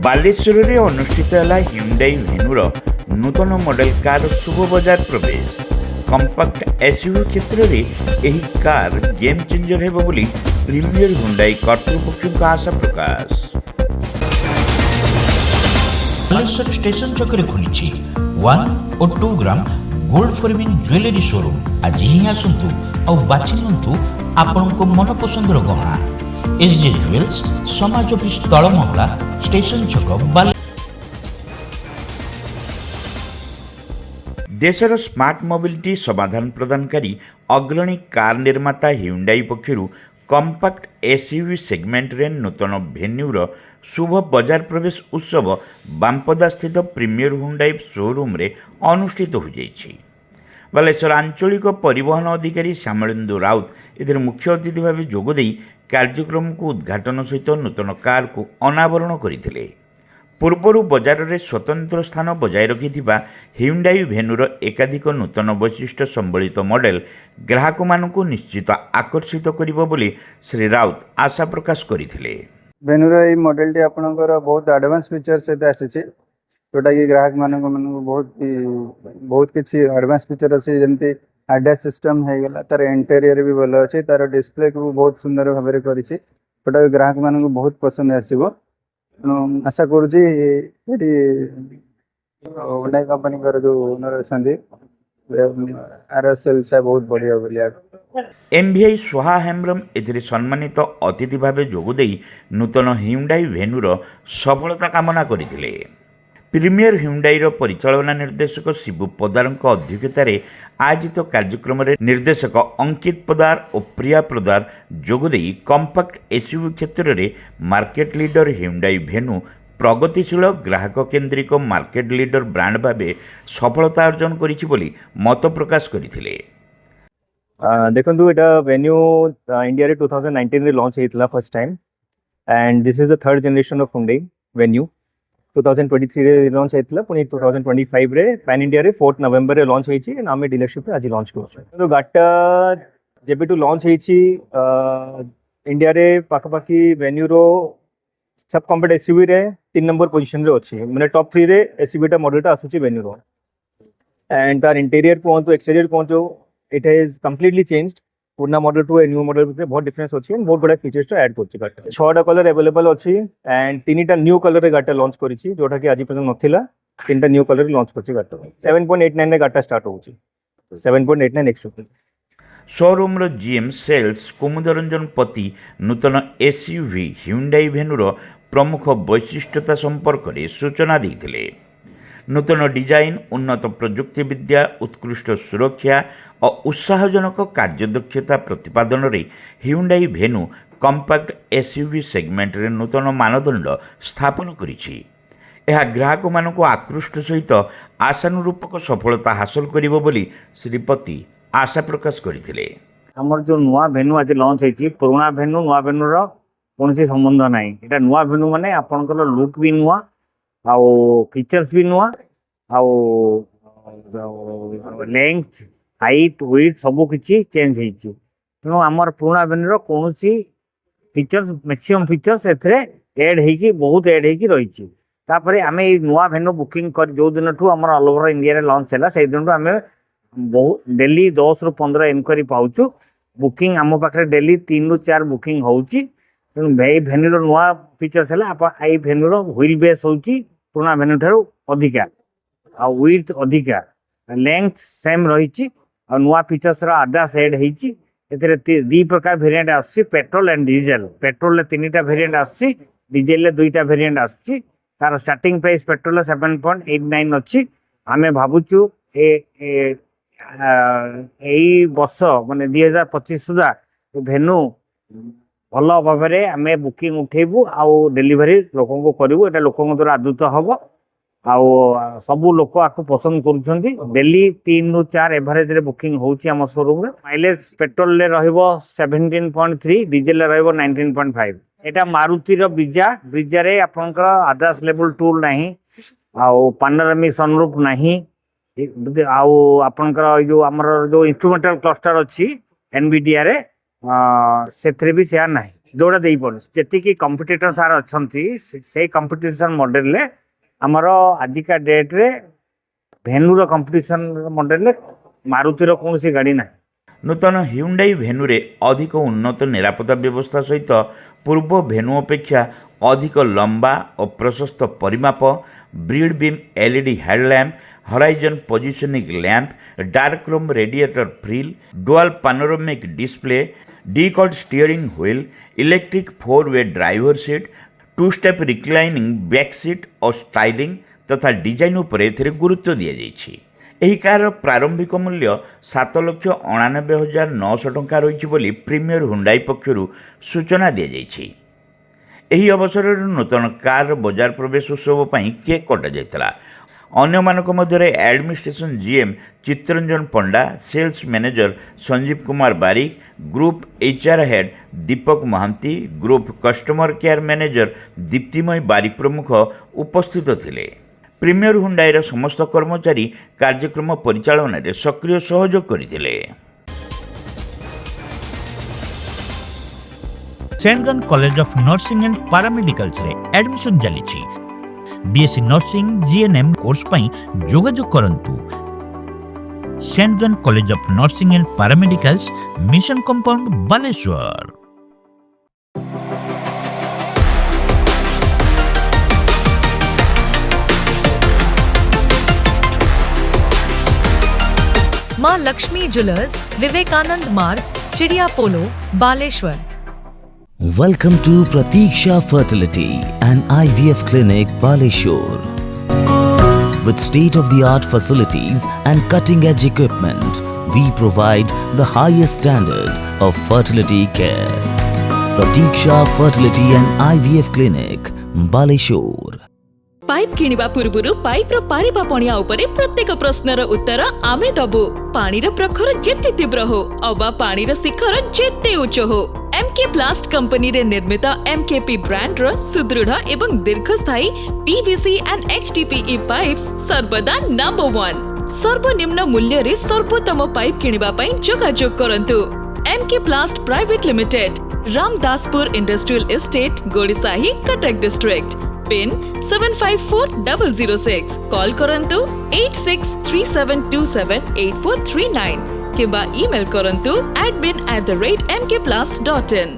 बालेश्वर में अनुष्ठित है Hyundai Venue नूतन model car शुभ बजार प्रवेश। कंपैक्ट एसयूवी क्षेत्र में यही कार गेम चेंजर है बोली प्रीमियर Hyundai कर्तृपक्ष का आशा प्रकाश। बालेश्वर स्टेशन चक्कर खुली 1 और 2 gram gold forming jewellery showroom आज ही आसतु और बाछि नियंतु आपनको मन पसंद गहना। एसजे ज्वेल्स समाज ऑफिस तलमहला स्टेशन छक बाले। देशर स्मार्ट मोबिलिटी समाधान प्रदानकारी अग्रणी कार निर्माता Hyundai पक्षरु कंपैक्ट एसयूवी सेगमेंट रे नूतन भेन्यूर शुभ बजार प्रवेश उत्सव बांपदा स्थित प्रीमियर Hyundai शोरूम रे अनुष्ठित हो जाइछि। बालेश्वर आंचलिक परिवहन अधिकारी श्यामलेन्दु राउत एथिरे मुख्य अतिथि भाव जोगदेई कार्यक्रम को उद्घाटन सहित नूतन कार को अनावरण करथिले। पूर्वर बजार में स्वतंत्र स्थान बजाय रखिथिबा Hyundai भेन्यूर एकाधिक नूतन वैशिष्ट्य संबलित मॉडल ग्राहक मानकु निश्चित आकर्षित करिबो बोली श्री राउत आशा प्रकाश करथिले। भेन्यूर ए मॉडल टी आपनकर बहुत एडवांस फीचर सहित आसीछि, जोटा कि ग्राहक मानक बहुत किछि एडवांस फीचर अछि, जेमति ADAS सिस्टम है गला, तार इंटीरियर भी भल अछि, तार डिस्प्ले को बहुत सुंदर भाव में करिछि, जोटा ग्राहक मानक बहुत पसंद आसीबो। आशा करूँ Hyundai कंपनी जो ओनर अच्छे RSL से बहुत बढ़िया बोलिया। MVI स्वाहा हेम्ब्रम एथिरे सम्मानित अतिथि भाव जोगदेई नूतन Hyundai भेन्यूर सफलता कामना करथिले। प्रीमियर Hyundai परिचालना निर्देशक शिबू पदार अध्यक्षतार आयोजित कार्यक्रम में निर्देशक अंकित पदार और प्रिया पदार जोगदेई कंपैक्ट एसयूवी क्षेत्र में मार्केट लीडर Hyundai भेन्यू प्रगतिशील ग्राहक केन्द्रिक मार्केट लीडर ब्रांड भावे सफलता अर्जन करिछि बोली मत प्रकाश करथिले। देखंतु एटा वेन्यू इंडिया रे 2019 रे लॉन्च हेतला first time, and this is the third generation of Hyundai venue. 2023 रे लॉन्च हेतला, पुनी 2025 रे पैन इंडिया रे 4 नवंबर रे लॉन्च हेछि, नामे डीलरशिप रे आज लॉन्च करछ। तो गाटा जेबेटू लॉन्च हेछि इंडिया रे पाखपाखी वेन्यू रो सब कॉम्पैक्ट एसयूवी रे 3 नंबर पोजीशन रे अछि, माने टॉप 3 रे एसयूवी टा मॉडल टा आसुछि वेन्यू रो। एंड तार इंटीरियर कोंतु एक्सटीरियर कोंतु इट हैज कंप्लीटली चेंज्ड। पुराना model to a new model भितर बहुत डिफरेंस अछि, बहुत बड़ा फीचर्स तो ऐड करछि गाटा। 6टा कलर अवेलेबल अछि एंड 3टा न्यू कलर रे गाटा लॉन्च करिछि, जोटा कि आज पर्यंत नथिला। 3टा न्यू कलर रे लॉन्च करछि गाटा। 7.89 रे गाटा स्टार्ट होछि, 7.89 एक्स शोरूम रो जीएम सेल्स कुमुदरंजन पति नूतन एसयूवी Hyundai भेन्यूर प्रमुख वैशिष्ट्यता संपर्क में सूचना देथिले। नूतन डिजाइन, उन्नत प्रजुक्ति विद्या, उत्कृष्ट सुरक्षा और उत्साहजनक कार्यदक्षता प्रतिपादन रे Hyundai venue compact SUV segment रे नूतन मानदंड स्थापन करिछि। यह ग्राहक मानक आकृष्ट सहित आशानुरूपक सफलता हासिल करिबो बोली श्रीपति आशा प्रकाश करथिले। हमर जो नुआ भेन्यू आज लॉन्च हेछि, पुराना भेन्यू नुआ भेन्यू रो कोनसी संबंध नाही। एटा नुआ भेन्यू माने आपनकर लुक भी नुआ आउ फीचर्स भी नुआ आउ लेंथ हाइट वेट सब किछि चेंज हेछि। तेणु आमर पुराना भेन्यू रो कोनसी फीचर्स मैक्सिमम फीचर्स एथरे ऐड हेकी बहुत ऐड हेकी रहिछि। तापरे आमे नुआ भेन्यू बुकिंग कर जो दिन ठू हमर ऑल ओवर इंडिया रे लॉन्च हैला, से दिन ठू आमे बहुत डेली 10 ରୁ 15 इनक्वारी पाउछु। बुकिंग आम पाखे डेली 3 ରୁ 4 बुकिंग होउछि। तेणु भेन्यूर नुआ फीचर्स है आई भेन्यूर व्हील बेस होउछि पुराना भेन्यू ठारू अधिका, आ विड्थ अधिका, लेंथ सेम रहिछि, आ नुआ फीचर्स रा ADAS ऐड हेछि। एथिरे 2 प्रकार वेरिएंट आछि, पेट्रोल एंड डीजल। पेट्रोल ले 3टा वेरिएंट आछि, डीजल ले 2टा वेरिएंट आछि। तार स्टार्टिंग प्राइस पेट्रोल ले 7.89 अछि। आमे भाबुछु एई वर्ष माने 2025 सुधा भेन्यू भल भाव में आम बुकिंग उठेबू आउ डेलीवरी लोकों को करूँ। एटा लोकों द्वारा आदृत हम आउ सबू लोक आपको पसंद करुछंती। डेली 3 ରୁ 4 एवरेज रे बुकिंग होउची हम शोरूम रे। माइलेज पेट्रोल ले रहइबो 17.3, डीजल ले रहइबो 19.5। एटा मारुति रो ब्रिजा रे आपनकर ADAS लेवल टूल नाही, आउ पानोरामिक सनरूफ नाही, आउ आपनकर जो हमर जो इंस्ट्रूमेंटल क्लस्टर अछि NVIDIA रे से भी शेयर नहीं। जोड़ा दे जी कंपिटिटर सार अच्छा से कंपिटिशन मॉडल रे आमर आजिका डेट रे भेन्यूर कंपिटिशन मॉडल रे मारुतिर कौन सी गाड़ी ना नूतन ह्युंडाई भेन्यूरे अधिक उन्नत निरापत्ता व्यवस्था सहित पूर्व भेन्यू अपेक्षा अधिक लंबा और प्रशस्त परिमाप ब्रिड beam LED headlamp horizon positioning lamp dark chrome radiator grille dual panoramic display डीकॉड स्टीयरिंग व्हील इलेक्ट्रिक 4-वे driver seat two step reclining back seat और स्टाइलिंग तथा डिजाइन उपर एथिरे गुरुत्व दिया जाइछि। ଏହି କାରର ପ୍ରାରମ୍ଭିକ ମୂଲ୍ୟ 7,99,900 ଟଙ୍କା ରହିଛି ବୋଲି ପ୍ରିମିୟର ହୁଣ୍ଡାଇ ପକ୍ଷରୁ ସୂଚନା ଦିଆଯାଇଛି। ଏହି ଅବସରରେ ନୂତନ କାରର ବଜାର ପ୍ରବେଶ ଉତ୍ସବ ପାଇଁ କେକ୍ କଟାଯାଇଥିଲା। ଅନ୍ୟମାନଙ୍କ ମଧ୍ୟରେ administration GM Chittaranjan Panda, sales manager Sanjeev Kumar Barik, group HR head Deepak Mohanty, group customer care manager Diptimaya Barik ପ୍ରମୁଖ ଉପସ୍ଥିତ ଥିଲେ। ପ୍ରିମିୟର ହୁଣ୍ଡାଇର ସମସ୍ତ କର୍ମଚାରୀ କାର୍ଯ୍ୟକ୍ରମ ପରିଚାଳନାରେ ସକ୍ରିୟ ସହଯୋଗ କରିଥିଲେ। Saint college of nursing and paramedicals रे एडमिशन चली बीएससी नर्सिंग जीएनएम कोर्स पई जोगाजोग करंतु। Saint college of nursing and paramedicals mission compound Baleswar. Maa Lakshmi jewellers, Vivekananda Marg, Chidia Polo, Baleswar. Welcome to Pratiksha Fertility and IVF Clinic, Baleshwar. With state-of-the-art facilities and cutting-edge equipment, we provide the highest standard of fertility care. Pratiksha Fertility and IVF Clinic, Baleshwar. Pipe किनिबा पूर्वरु pipe रो पारिबा पणिया उपरे प्रत्येक प्रश्नर उत्तर आमे दबु। पानी रो प्रखर जेते तीव्र हो अबा पानी रो शिखर जेते उच्च हो, एमके प्लास्ट कंपनी रे निर्मित एमकेपी ब्रांड रो सुदृढ़ एवं दीर्घस्थायी पीवीसी एंड एचडीपीई पाइप्स सर्वदा नंबर 1। सर्वनिम्न मूल्य रे सर्वोत्तम पाइप किनिबा पई जोगाजोग करंतु। MK Plast private limited, Ramdaspur industrial estate, Godisahi, Cuttack district. Pin 754006। Call करंतु 8637278439 किबा ईमेल करंतु admin@mkplast.in।